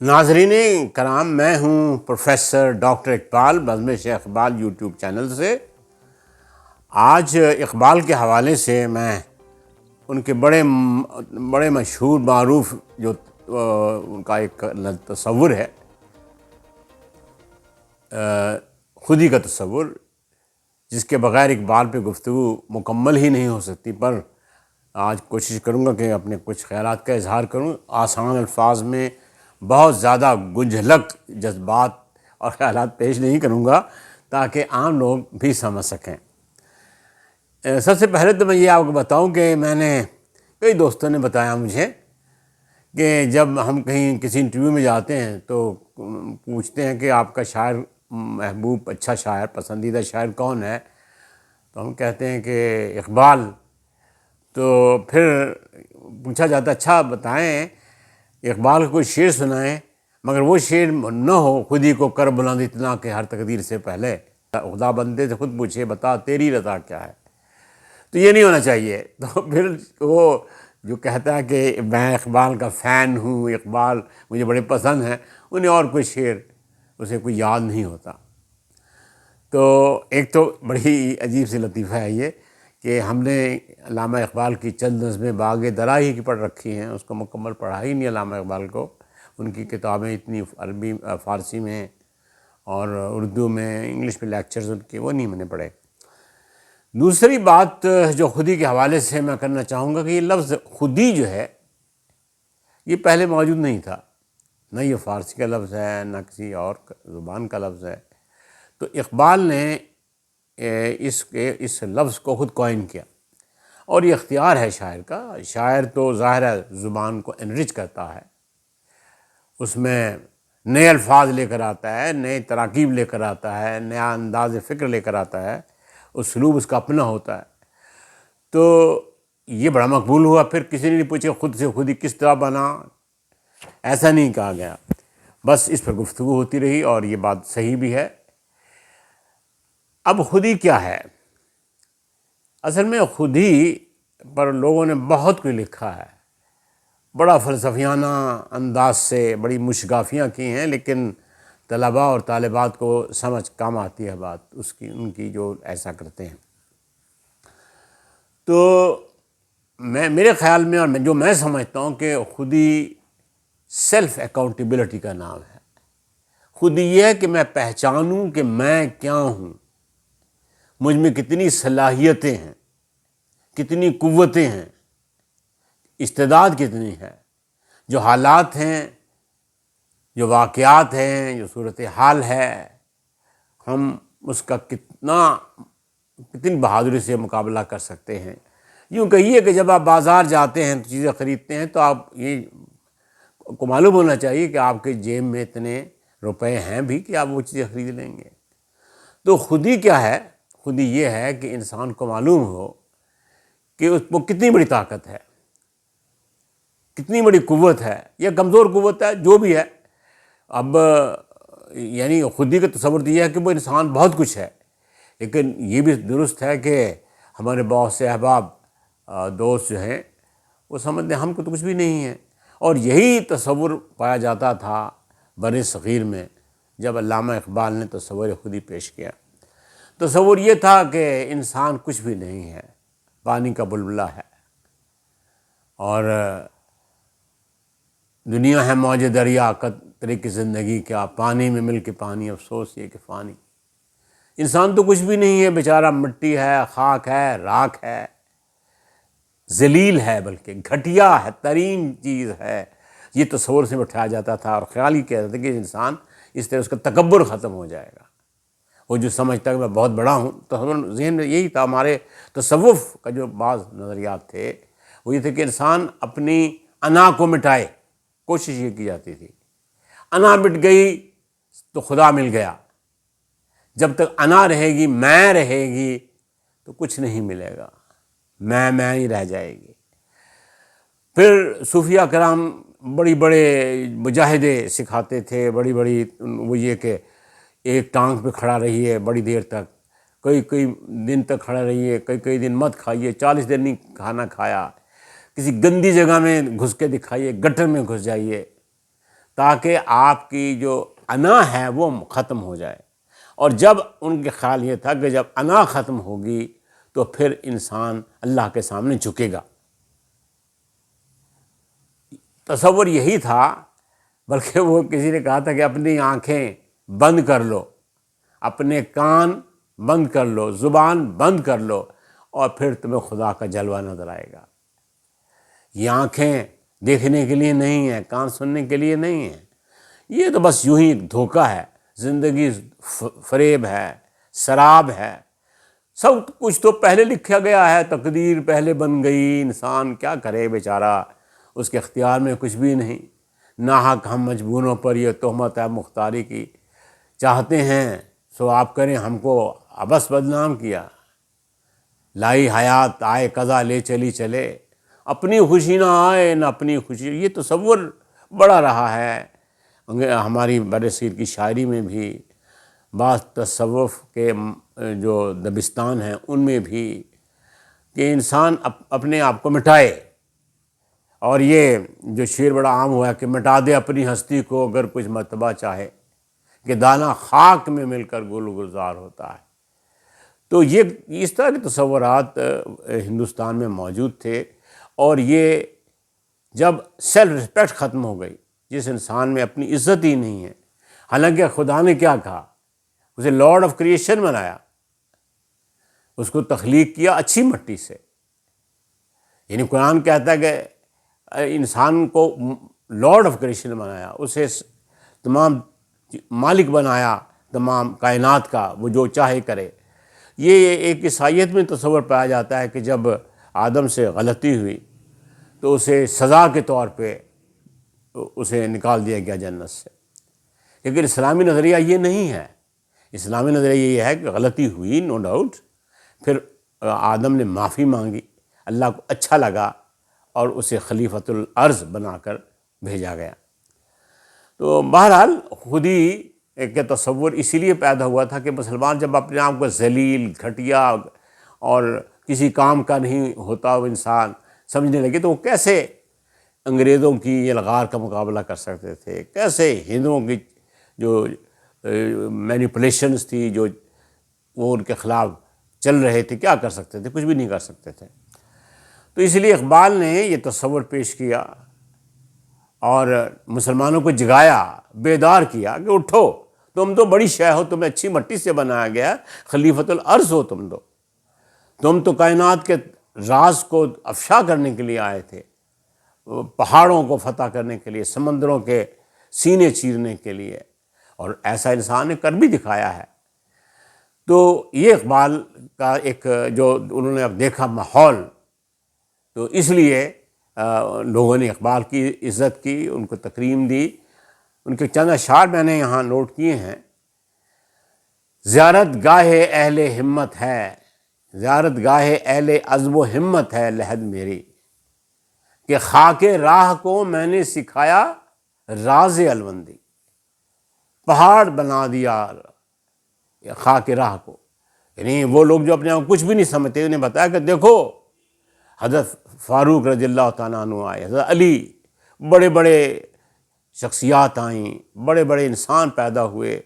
ناظرین کرام، میں ہوں پروفیسر ڈاکٹر اقبال بزم شیخ اقبال یوٹیوب چینل سے۔ آج اقبال کے حوالے سے میں ان کے بڑے مشہور معروف جو ان کا ایک تصور ہے، خودی کا تصور، جس کے بغیر اقبال پہ گفتگو مکمل ہی نہیں ہو سکتی، پر آج کوشش کروں گا کہ اپنے کچھ خیالات کا اظہار کروں، آسان الفاظ میں بہت زیادہ گنجھلک جذبات اور خیالات پیش نہیں کروں گا تاکہ عام لوگ بھی سمجھ سکیں۔ سب سے پہلے تو میں یہ آپ کو بتاؤں کہ میں نے کئی دوستوں نے بتایا مجھے کہ جب ہم کہیں کسی انٹرویو میں جاتے ہیں تو پوچھتے ہیں کہ آپ کا شاعر محبوب، اچھا شاعر، پسندیدہ شاعر کون ہے، تو ہم کہتے ہیں کہ اقبال۔ تو پھر پوچھا جاتا اچھا بتائیں اقبال کا کوئی شعر سنائیں، مگر وہ شعر نہ ہو خودی کو کر بلند اتنا کہ ہر تقدیر سے پہلے خدا بندے سے خود پوچھے بتا تیری رضا کیا ہے۔ تو یہ نہیں ہونا چاہیے۔ تو پھر وہ جو کہتا ہے کہ میں اقبال کا فین ہوں، اقبال مجھے بڑے پسند ہیں، انہیں اور کوئی شعر اسے کوئی یاد نہیں ہوتا۔ تو ایک تو بڑی عجیب سی لطیفہ ہے یہ کہ ہم نے علامہ اقبال کی چند نظمیں باغ درا ہی کی پڑھ رکھی ہیں، اس کو مکمل پڑھا ہی نہیں علامہ اقبال کو۔ ان کی کتابیں اتنی عربی فارسی میں اور اردو میں، انگلش میں لیکچرز ان کے، وہ نہیں میں نے پڑھے۔ دوسری بات جو خودی کے حوالے سے میں کرنا چاہوں گا کہ یہ لفظ خودی جو ہے یہ پہلے موجود نہیں تھا، نہ یہ فارسی کا لفظ ہے نہ کسی اور زبان کا لفظ ہے۔ تو اقبال نے اس لفظ کو خود کوائن کیا، اور یہ اختیار ہے شاعر کا۔ شاعر تو ظاہر ہے زبان کو انرچ کرتا ہے، اس میں نئے الفاظ لے کر آتا ہے، نئے تراکیب لے کر آتا ہے، نیا انداز فکر لے کر آتا ہے، اسلوب اس کا اپنا ہوتا ہے۔ تو یہ بڑا مقبول ہوا۔ پھر کسی نے نہیں پوچھا خود سے خودی کس طرح بنا، ایسا نہیں کہا گیا، بس اس پر گفتگو ہوتی رہی، اور یہ بات صحیح بھی ہے۔ اب خودی کیا ہے؟ اصل میں خودی پر لوگوں نے بہت کچھ لکھا ہے، بڑا فلسفیانہ انداز سے بڑی مشگافیاں کی ہیں، لیکن طلباء اور طالبات کو سمجھ کم آتی ہے بات اس کی، ان کی جو ایسا کرتے ہیں۔ تو میرے خیال میں، اور جو میں سمجھتا ہوں کہ خودی سیلف اکاؤنٹیبلٹی کا نام ہے۔ خودی یہ ہے کہ میں پہچانوں کہ میں کیا ہوں، مجھ میں کتنی صلاحیتیں ہیں، کتنی قوتیں ہیں، استعداد کتنی ہے، جو حالات ہیں، جو واقعات ہیں، جو صورتحال ہے، ہم اس کا کتنی بہادری سے مقابلہ کر سکتے ہیں۔ یوں کہیے کہ جب آپ بازار جاتے ہیں، چیزیں خریدتے ہیں، تو آپ یہ کو معلوم ہونا چاہیے کہ آپ کے جیب میں اتنے روپے ہیں بھی کہ آپ وہ چیزیں خرید لیں گے۔ تو خودی کیا ہے؟ خودی یہ ہے کہ انسان کو معلوم ہو کہ اس کو کتنی بڑی طاقت ہے، کتنی بڑی قوت ہے، یا کمزور قوت ہے، جو بھی ہے۔ اب یعنی خودی کا تصور تو یہ ہے کہ وہ انسان بہت کچھ ہے، لیکن یہ بھی درست ہے کہ ہمارے بہت سے احباب دوست جو ہیں وہ سمجھتے ہیں ہم کو تو کچھ بھی نہیں ہے۔ اور یہی تصور پایا جاتا تھا بر صغیر میں جب علامہ اقبال نے تصور خودی پیش کیا۔ تصور یہ تھا کہ انسان کچھ بھی نہیں ہے، پانی کا بلبلہ ہے، اور دنیا ہے موج دریا، قطرے کی زندگی کیا، پانی میں مل کے پانی، افسوس یہ کہ فانی۔ انسان تو کچھ بھی نہیں ہے، بیچارہ مٹی ہے، خاک ہے، راکھ ہے، ذلیل ہے، بلکہ گھٹیا ہے، ترین چیز ہے۔ یہ تصور سے اٹھایا جاتا تھا، اور خیال ہی کیا جاتا تھا کہ انسان اس طرح اس کا تکبر ختم ہو جائے گا، وہ جو سمجھتا ہے کہ میں بہت بڑا ہوں۔ تصور ذہن میں یہی تھا۔ ہمارے تصوف کا جو بعض نظریات تھے وہ یہ تھے کہ انسان اپنی انا کو مٹائے، کوشش یہ کی جاتی تھی۔ انا مٹ گئی تو خدا مل گیا۔ جب تک انا رہے گی، میں رہے گی، تو کچھ نہیں ملے گا، میں ہی رہ جائے گی۔ پھر صوفیہ کرام بڑے مجاہدے سکھاتے تھے، بڑی وہ یہ کہ ایک ٹانگ پہ کھڑا رہیے بڑی دیر تک، کئی دن تک کھڑا رہیے، کئی دن مت کھائیے، 40 دن نہیں کھانا کھایا، کسی گندی جگہ میں گھس کے دکھائیے، گٹر میں گھس جائیے، تاکہ آپ کی جو انا ہے وہ ختم ہو جائے۔ اور جب ان کے خیال یہ تھا کہ جب انا ختم ہوگی تو پھر انسان اللہ کے سامنے جھکے گا۔ تصور یہی تھا، بلکہ وہ کسی نے کہا تھا کہ اپنی آنکھیں بند کر لو، اپنے کان بند کر لو، زبان بند کر لو، اور پھر تمہیں خدا کا جلوہ نظر آئے گا۔ یہ آنکھیں دیکھنے کے لیے نہیں ہیں، کان سننے کے لیے نہیں ہیں، یہ تو بس یوں ہی ایک دھوکہ ہے، زندگی فریب ہے، سراب ہے، سب کچھ تو پہلے لکھا گیا ہے، تقدیر پہلے بن گئی، انسان کیا کرے بیچارہ، اس کے اختیار میں کچھ بھی نہیں۔ ناحق ہم مجبوروں پر یہ تہمت ہے مختاری کی، چاہتے ہیں سو آپ کریں، ہم کو ابس بدنام کیا، لائی حیات آئے قضا لے چلی چلے، اپنی خوشی نہ آئے نہ اپنی خوشی۔ یہ تصور بڑا رہا ہے ہماری برصغیر کی شاعری میں بھی، بعض تصوف کے جو دبستان ہیں ان میں بھی، کہ انسان اپنے آپ کو مٹائے۔ اور یہ جو شعر بڑا عام ہوا ہے کہ مٹا دے اپنی ہستی کو اگر کچھ مرتبہ چاہے، کہ دانہ خاک میں مل کر گل گلزار ہوتا ہے۔ تو یہ اس طرح کے تصورات ہندوستان میں موجود تھے، اور یہ جب سیلف رسپیکٹ ختم ہو گئی، جس انسان میں اپنی عزت ہی نہیں ہے، حالانکہ خدا نے کیا کہا، اسے لارڈ آف کریشن بنایا، اس کو تخلیق کیا اچھی مٹی سے، یعنی قرآن کہتا ہے کہ انسان کو لارڈ آف کریشن بنایا، اسے تمام مالک بنایا تمام کائنات کا، وہ جو چاہے کرے۔ یہ ایک عیسائیت میں تصور پایا جاتا ہے کہ جب آدم سے غلطی ہوئی تو اسے سزا کے طور پہ اسے نکال دیا گیا جنت سے، لیکن اسلامی نظریہ یہ نہیں ہے۔ اسلامی نظریہ یہ ہے کہ غلطی ہوئی، نو ڈاؤٹ، پھر آدم نے معافی مانگی، اللہ کو اچھا لگا اور اسے خلیفۃ الارض بنا کر بھیجا گیا۔ تو بہرحال خودی کے تصور اسی لیے پیدا ہوا تھا کہ مسلمان جب اپنے آپ کو ذلیل، گھٹیا اور کسی کام کا نہیں ہوتا وہ انسان سمجھنے لگے، تو وہ کیسے انگریزوں کی الغار کا مقابلہ کر سکتے تھے، کیسے ہندوؤں کی جو مینیپولیشنز تھی، جو وہ ان کے خلاف چل رہے تھے، کیا کر سکتے تھے، کچھ بھی نہیں کر سکتے تھے۔ تو اس لیے اقبال نے یہ تصور پیش کیا اور مسلمانوں کو جگایا، بیدار کیا کہ اٹھو، تم تو بڑی شے ہو، تمہیں اچھی مٹی سے بنایا گیا، خلیفۃ الارض ہو تم تو کائنات کے راز کو افشا کرنے کے لیے آئے تھے، پہاڑوں کو فتح کرنے کے لیے، سمندروں کے سینے چیرنے کے لیے، اور ایسا انسان نے کر بھی دکھایا ہے۔ تو یہ اقبال کا ایک جو انہوں نے اب دیکھا ماحول، تو اس لیے لوگوں نے اقبال کی عزت کی، ان کو تکریم دی۔ ان کے چند اشعار میں نے یہاں نوٹ کیے ہیں۔ زیارت گاہ اہل ہمت ہے، زیارت گاہ اہل عزم و ہمت ہے لحد میری، کہ خاک راہ کو میں نے سکھایا راز الوندی۔ پہاڑ بنا دیا خاک راہ کو، یعنی وہ لوگ جو اپنے آپ کو کچھ بھی نہیں سمجھتے، انہیں بتایا کہ دیکھو حضرت فاروق رضی اللہ تعالیٰ عنہ آئے، حضرت علی، بڑے بڑے شخصیات آئیں، بڑے بڑے انسان پیدا ہوئے،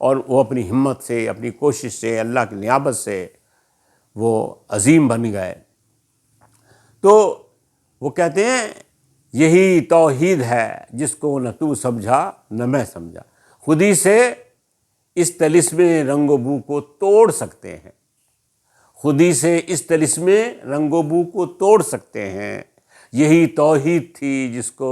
اور وہ اپنی ہمت سے، اپنی کوشش سے، اللہ کی نیابت سے وہ عظیم بن گئے۔ تو وہ کہتے ہیں یہی توحید ہے جس کو نہ تو سمجھا نہ میں سمجھا، خودی سے اس طلسم رنگ و بو کو توڑ سکتے ہیں، خودی سے اس طلسم رنگ و بو کو توڑ سکتے ہیں، یہی توحید تھی جس کو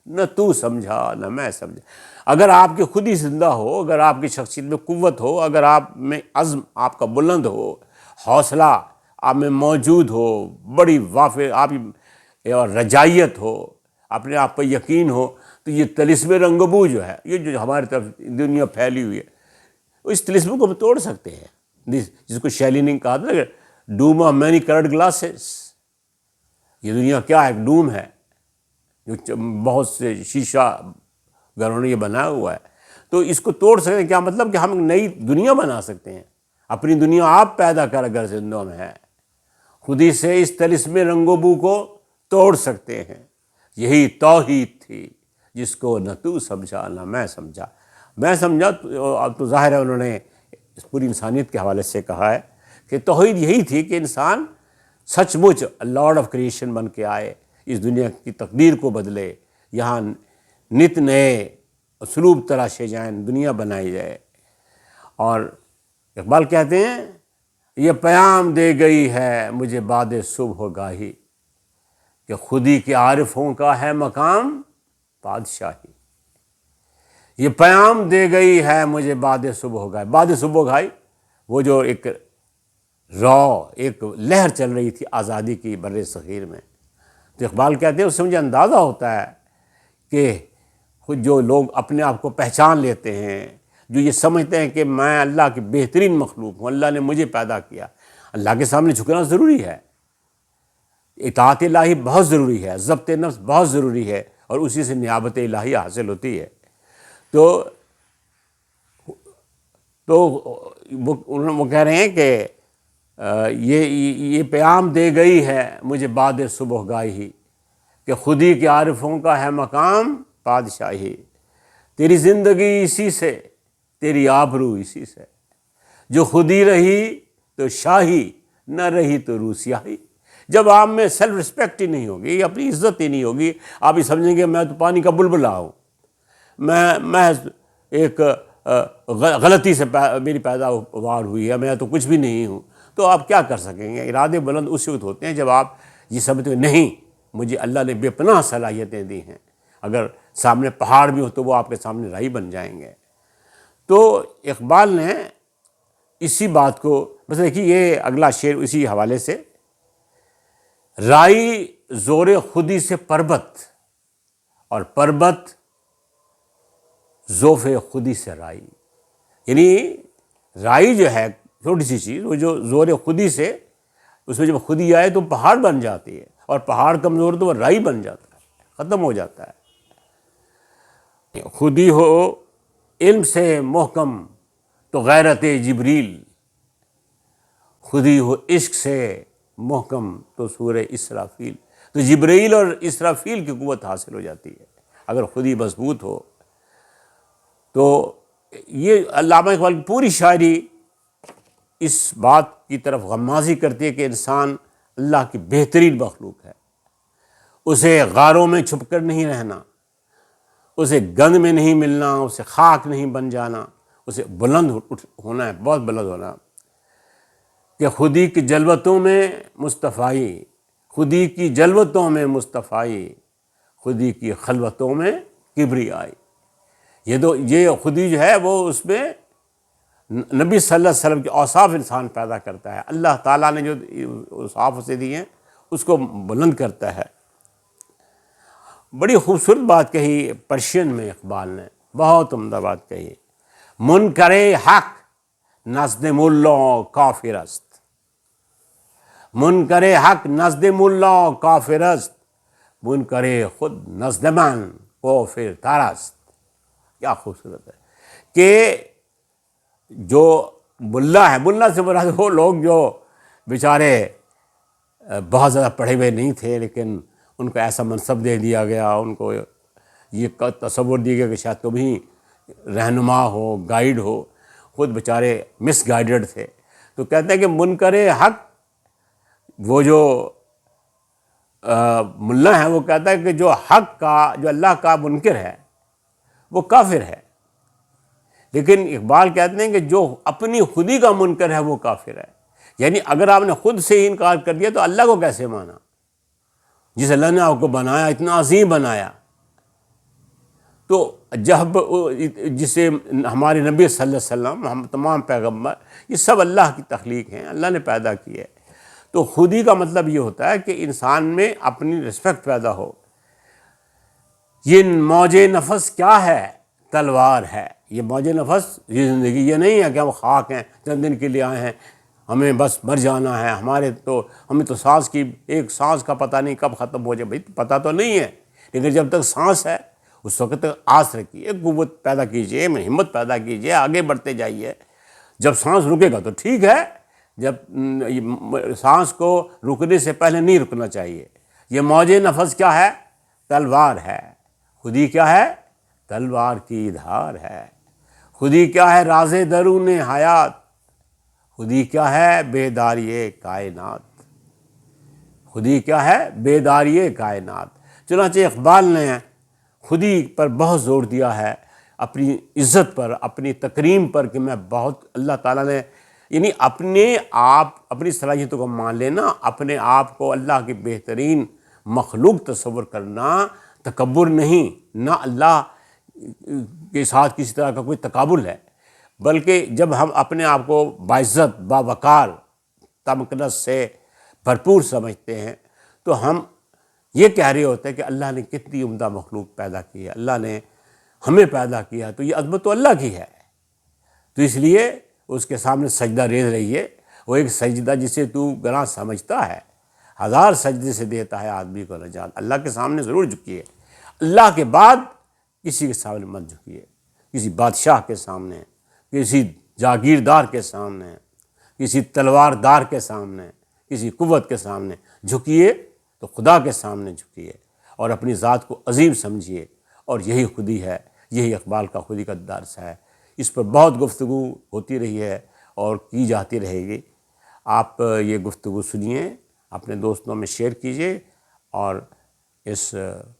نہ تو سمجھا نہ میں سمجھا۔ اگر آپ کی خود ہی زندہ ہو، اگر آپ کی شخصیت میں قوت ہو، اگر آپ میں عزم آپ کا بلند ہو، حوصلہ آپ میں موجود ہو، بڑی وافر آپ اور رجائیت ہو، اپنے آپ پر یقین ہو، تو یہ طلسم رنگ و بو جو ہے، یہ جو ہماری طرف دنیا پھیلی ہوئی ہے، اس طلسم کو ہم توڑ سکتے ہیں، جس کو شیلی نے کہا تھا کہ ڈوم آف مینی کلرڈ گلاسز۔ یہ دنیا کیا ہے؟ ایک ڈوم ہے جو بہت سے شیشہ گھروں نے یہ بنایا ہوا ہے۔ تو اس کو توڑ سکتے ہیں، کیا مطلب کہ ہم نئی دنیا بنا سکتے ہیں، اپنی دنیا آپ پیدا کر اگر زندوں میں ہے، خودی سے اس طلسم رنگ و بو کو توڑ سکتے ہیں، یہی توحید تھی جس کو نہ تو سمجھا نہ میں سمجھا. میں سمجھا اب تو ظاہر ہے انہوں نے اس پوری انسانیت کے حوالے سے کہا ہے کہ توحید یہی تھی کہ انسان سچ مچ لارڈ آف کریشن بن کے آئے، اس دنیا کی تقدیر کو بدلے، یہاں نت نئے اسلوب تراشے جائیں، دنیا بنائی جائے. اور اقبال کہتے ہیں یہ پیام دے گئی ہے مجھے باد صبح گاہی کہ خودی کے عارفوں کا ہے مقام بادشاہی. یہ پیام دے گئی ہے مجھے باد صبح گاہی. باد صبح گاہی وہ جو ایک ایک لہر چل رہی تھی آزادی کی بر صغیر میں. تو اقبال کہتے ہیں اس سے مجھے اندازہ ہوتا ہے کہ خود جو لوگ اپنے آپ کو پہچان لیتے ہیں، جو یہ سمجھتے ہیں کہ میں اللہ کی بہترین مخلوق ہوں، اللہ نے مجھے پیدا کیا، اللہ کے سامنے جھکنا ضروری ہے، اطاعت الہی بہت ضروری ہے، ضبط نفس بہت ضروری ہے، اور اسی سے نیابت الہی حاصل ہوتی ہے. تو وہ کہہ رہے ہیں کہ یہ پیام دے گئی ہے مجھے باد صبح گاہی کہ خودی کے عارفوں کا ہے مقام بادشاہی. تیری زندگی اسی سے، تیری آبرو اسی سے، جو خودی رہی تو شاہی، نہ رہی تو روسیاہی. جب آپ میں سیلف رسپیکٹ ہی نہیں ہوگی، اپنی عزت ہی نہیں ہوگی، آپ یہ سمجھیں گے میں تو پانی کا بلبلا ہوں، میں محض ایک غلطی سے میری پیداوار ہوئی ہے، میں تو کچھ بھی نہیں ہوں، تو آپ کیا کر سکیں گے؟ ارادے بلند اس وقت ہوتے ہیں جب آپ یہ سمجھتے ہیں نہیں، مجھے اللہ نے بے پناہ صلاحیتیں دی ہیں، اگر سامنے پہاڑ بھی ہو تو وہ آپ کے سامنے رائی بن جائیں گے. تو اقبال نے اسی بات کو بس دیکھیے، یہ اگلا شعر اسی حوالے سے، رائی زور خودی سے پربت اور پربت ذوف خودی سے رائی. یعنی رائی جو ہے چھوٹی سی چیز، وہ جو زور خودی سے، اس میں جب خودی آئے تو پہاڑ بن جاتی ہے، اور پہاڑ کمزور تو وہ رائی بن جاتا ہے، ختم ہو جاتا ہے. خودی ہو علم سے محکم تو غیرت جبریل، خودی ہو عشق سے محکم تو سورہ اسرافیل. تو جبریل اور اسرافیل کی قوت حاصل ہو جاتی ہے اگر خودی مضبوط ہو. تو یہ علامہ اقبال کی پوری شاعری اس بات کی طرف غمازی کرتی ہے کہ انسان اللہ کی بہترین مخلوق ہے، اسے غاروں میں چھپ کر نہیں رہنا، اسے گند میں نہیں ملنا، اسے خاک نہیں بن جانا، اسے بلند ہونا ہے، بہت بلند ہونا. کہ خودی کی جلوتوں میں مصطفائی، خودی کی جلوتوں میں مصطفائی، خودی کی خلوتوں میں کبریائی. یہ خودی جو ہے وہ اس میں نبی صلی اللہ علیہ وسلم کے اوصاف انسان پیدا کرتا ہے. اللہ تعالیٰ نے جو اوصاف اسے دی ہیں اس کو بلند کرتا ہے. بڑی خوبصورت بات کہی پرشین میں اقبال نے، بہت عمدہ بات کہی. منکر حق نزد ملا کافر است، منکر حق نزد ملا کافر است، منکر خود نزد من کافر تر است. کیا خوبصورت ہے کہ جو ملا ہے، ملا سے مراد وہ لوگ جو بیچارے بہت زیادہ پڑھے ہوئے نہیں تھے، لیکن ان کو ایسا منصب دے دیا گیا، ان کو یہ تصور دیا گیا کہ شاید تم ہی رہنما ہو، گائیڈ ہو، خود بیچارے مس گائیڈڈ تھے. تو کہتے ہیں کہ منکر حق، وہ جو ملا ہے وہ کہتا ہے کہ جو حق کا، جو اللہ کا منکر ہے وہ کافر ہے. لیکن اقبال کہتے ہیں کہ جو اپنی خودی کا منکر ہے وہ کافر ہے. یعنی اگر آپ نے خود سے ہی انکار کر دیا تو اللہ کو کیسے مانا، جس اللہ نے آپ کو بنایا، اتنا عظیم بنایا. تو جب جسے ہمارے نبی صلی اللہ علیہ وسلم، ہم تمام پیغمبر، یہ سب اللہ کی تخلیق ہیں، اللہ نے پیدا کی ہے. تو خودی کا مطلب یہ ہوتا ہے کہ انسان میں اپنی رسپیکٹ پیدا ہو. یہ موج نفس کیا ہے؟ تلوار ہے. یہ موج نفس، یہ زندگی یہ نہیں ہے کہ ہم خاک ہیں، چند دن کے لیے آئے ہیں، ہمیں بس مر جانا ہے. ہمیں تو سانس کی ایک سانس کا پتہ نہیں کب ختم ہو جائے. بھائی پتہ تو نہیں ہے، لیکن جب تک سانس ہے اس وقت تک آس رکھیے، قوت پیدا کیجیے، ہمت پیدا کیجیے، آگے بڑھتے جائیے. جب سانس رکے گا تو ٹھیک ہے، جب سانس کو رکنے سے پہلے نہیں رکنا چاہیے. یہ موج نفس کیا ہے؟ تلوار ہے. خودی کیا ہے؟ تلوار کی دھار ہے۔ خودی کیا ہے؟ راز درون حیات۔ خودی کیا ہے؟ بیداری کائنات۔ خودی کیا ہے؟ بیداری کائنات۔ چنانچہ اقبال نے خودی پر بہت زور دیا ہے، اپنی عزت پر، اپنی تکریم پر، کہ میں بہت، اللہ تعالیٰ نے یعنی اپنی صلاحیتوں کو مان لینا، اپنے آپ کو اللہ کی بہترین مخلوق تصور کرنا تکبر نہیں، نہ اللہ کے ساتھ کسی طرح کا کوئی تقابل ہے، بلکہ جب ہم اپنے آپ کو باعزت، باوقار، تمکنت سے بھرپور سمجھتے ہیں تو ہم یہ کہہ رہے ہوتے ہیں کہ اللہ نے کتنی عمدہ مخلوق پیدا کی ہے، اللہ نے ہمیں پیدا کیا، تو یہ عظمت تو اللہ کی ہے۔ تو اس لیے اس کے سامنے سجدہ ریز رہیے۔ وہ ایک سجدہ جسے تو گناہ سمجھتا ہے، 1000 سجدے سے دیتا ہے آدمی کو نجات۔ اللہ کے سامنے ضرور جھکیے، اللہ کے بعد کسی کے سامنے مت جھکیے، کسی بادشاہ کے سامنے، کسی جاگیردار کے سامنے، کسی تلوار دار کے سامنے، کسی قوت کے سامنے جھکیے تو خدا کے سامنے جھکیے اور اپنی ذات کو عظیم سمجھیے، اور یہی خودی ہے، یہی اقبال کا خودی کا درس ہے۔ اس پر بہت گفتگو ہوتی رہی ہے اور کی جاتی رہے گی۔ آپ یہ گفتگو سنیے، اپنے دوستوں میں شیئر کیجیے، اور اس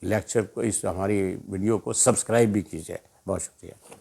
لیکچر کو، اس ہماری ویڈیو کو سبسکرائب بھی کیجیے۔ بہت شکریہ۔